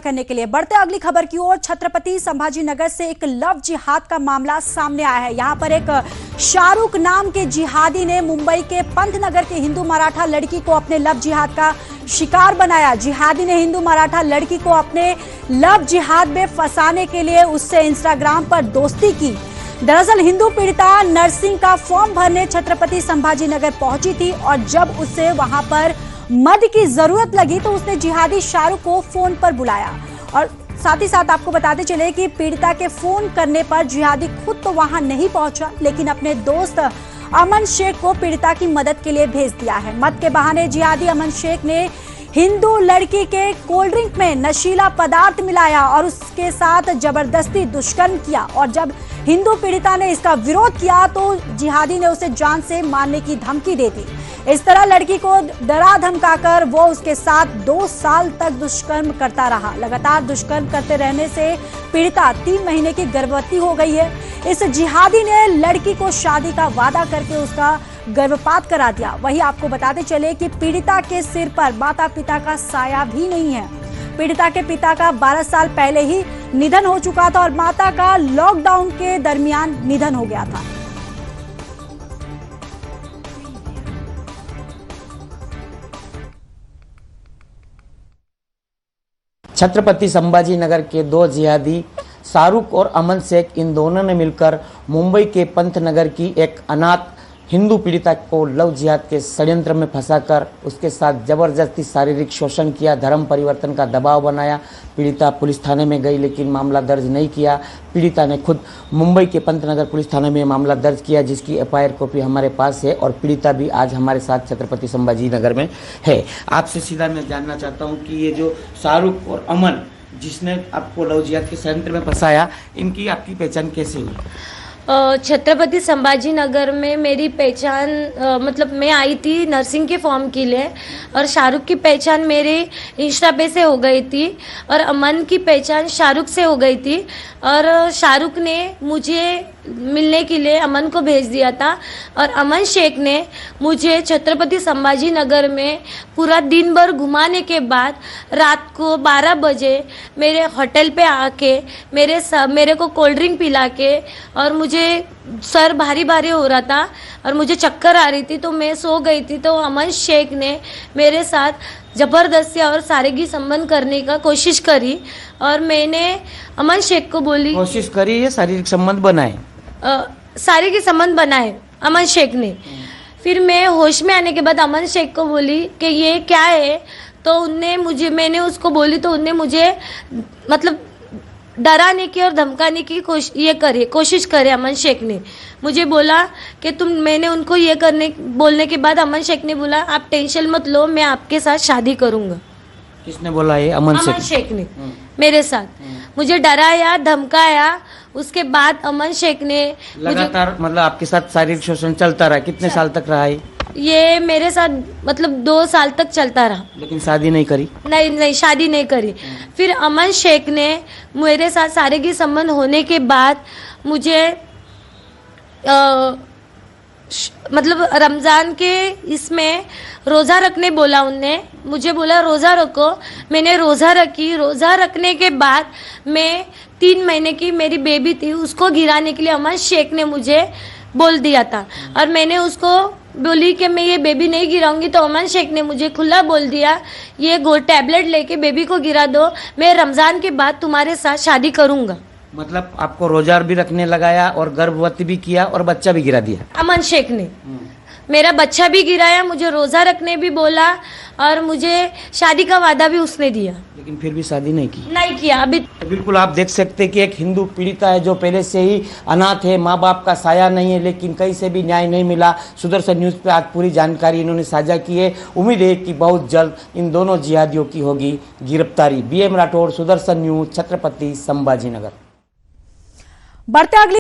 करने के लिए बढ़ते अगली खबर की ओर। छत्रपति संभाजी नगर से एक लव जिहाद का मामला सामने आया है। यहां पर एक शाहरुख नाम के जिहादी ने मुंबई के पंतनगर के हिंदू मराठा लड़की को अपने लव जिहाद का शिकार बनाया। जिहादी ने हिंदू मराठा लड़की को अपने लव जिहाद में फंसाने के लिए उससे इंस्टाग्राम पर दोस्ती की। दरअसल हिंदू पीड़िता नर्सिंग का फॉर्म भरने छत्रपति संभाजी नगर पहुंची थी और जब उसे वहां पर मदद की जरूरत लगी तो उसने जिहादी शाहरुख को फोन पर बुलाया। और साथ ही साथ आपको बताते चले कि पीड़िता के फोन करने पर जिहादी खुद तो वहां नहीं पहुंचा, लेकिन अपने दोस्त अमन शेख को पीड़िता की मदद के लिए भेज दिया है। मद के बहाने जिहादी अमन शेख ने हिंदू लड़की के कोल्ड ड्रिंक में नशीला पदार्थ मिलाया और उसके साथ जबरदस्ती दुष्कर्म किया। और जब हिंदू पीड़िता ने इसका विरोध किया तो जिहादी ने उसे जान से मारने की धमकी दे दी। इस तरह लड़की को डरा धमकाकर वो उसके साथ 2 साल तक दुष्कर्म करता रहा। लगातार दुष्कर्म करते रहने से पीड़िता 3 महीने की गर्भवती हो गई है। इस जिहादी ने लड़की को शादी का वादा करके उसका गर्भपात करा दिया। वहीं आपको बताते चले कि पीड़िता के सिर पर माता पिता का साया भी नहीं है। पीड़िता के पिता का 12 साल पहले ही निधन हो चुका था और माता का लॉकडाउन के दरमियान निधन हो गया था। छत्रपति संभाजी नगर के 2 जिहादी शाहरुख और अमन शेख, इन दोनों ने मिलकर मुंबई के पंतनगर की एक अनाथ हिंदू पीड़िता को लव जिहाद के षड्यंत्र में फंसाकर उसके साथ जबरदस्ती शारीरिक शोषण किया, धर्म परिवर्तन का दबाव बनाया। पीड़िता पुलिस थाने में गई लेकिन मामला दर्ज नहीं किया। पीड़िता ने खुद मुंबई के पंतनगर पुलिस थाने में मामला दर्ज किया, जिसकी एफआईआर कॉपी हमारे पास है और पीड़िता भी आज हमारे साथ छत्रपति संभाजी नगर में है। आपसे सीधा मैं जानना चाहता हूँ कि ये जो शाहरुख और अमन जिसने आपको लव जिहाद के षड्यंत्र में फंसाया, इनकी आपकी पहचान कैसे हुई? छत्रपति संभाजी नगर में मेरी पहचान मतलब मैं आई थी नर्सिंग के फॉर्म के लिए और शाहरुख की पहचान मेरे इंस्टा पे से हो गई थी और अमन की पहचान शाहरुख से हो गई थी। और शाहरुख ने मुझे मिलने के लिए अमन को भेज दिया था और अमन शेख ने मुझे छत्रपति संभाजी नगर में पूरा दिन भर घुमाने के बाद रात को 12 बजे मेरे होटल पे आके मेरे को कोल्ड ड्रिंक पिला के, और मुझे सर भारी भारी हो रहा था और मुझे चक्कर आ रही थी तो मैं सो गई थी। तो अमन शेख ने मेरे साथ जबरदस्ती और शारीरिक संबंध करने का कोशिश करी और मैंने अमन शेख को बोली, कोशिश करी है शारीरिक संबंध बनाए, शारीरिक संबंध बनाए अमन शेख ने। फिर मैं होश में आने के बाद अमन शेख को बोली कि ये क्या है, तो मैंने उसको बोली तो उनने मुझे मतलब डराने की और धमकाने की कोशिश करे। अमन शेख ने मुझे बोला कि मैंने उनको बोलने के बाद अमन शेख ने बोला आप टेंशन मत लो, मैं आपके साथ शादी करूंगा। किसने बोला ये? अमन शेख ने मेरे साथ मुझे डराया धमकाया। उसके बाद अमन शेख ने लगातार मतलब आपके साथ शारीरिक शोषण चलता रहा। कितने साल तक रहा ये मेरे साथ मतलब 2 साल तक चलता रहा। लेकिन शादी नहीं करी? नहीं, शादी नहीं करी। फिर अमन शेख ने मेरे साथ शारीरिक संबंध होने के बाद मुझे मतलब रमजान के इसमें रोजा रखने बोला। उनने मुझे बोला रोजा रखो, मैंने रोजा रखी। रोजा रखने के बाद मैं 3 महीने की मेरी बेबी थी उसको गिराने के लिए अमन शेख ने मुझे बोल दिया था और मैंने उसको बोली कि मैं ये बेबी नहीं गिराऊंगी, तो अमन शेख ने मुझे खुला बोल दिया ये टैबलेट लेके बेबी को गिरा दो, मैं रमजान के बाद तुम्हारे साथ शादी करूंगा। मतलब आपको रोजा भी रखने लगाया और गर्भवती भी किया और बच्चा भी गिरा दिया अमन शेख ने। मेरा बच्चा भी गिराया, मुझे रोजा रखने भी बोला और मुझे शादी का वादा भी उसने दिया, लेकिन फिर भी शादी नहीं किया अभी। तो बिल्कुल आप देख सकते हैं कि एक हिंदू पीड़िता है जो पहले से ही अनाथ है, माँ बाप का साया नहीं है, लेकिन कहीं से भी न्याय नहीं मिला। सुदर्शन न्यूज पे आज पूरी जानकारी इन्होंने साझा की है। उम्मीद है कि बहुत जल्द इन दोनों जिहादियों की होगी गिरफ्तारी। BM Rathore, Sudarshan news, Chhatrapati Sambhaji Nagar. बढ़ते अगली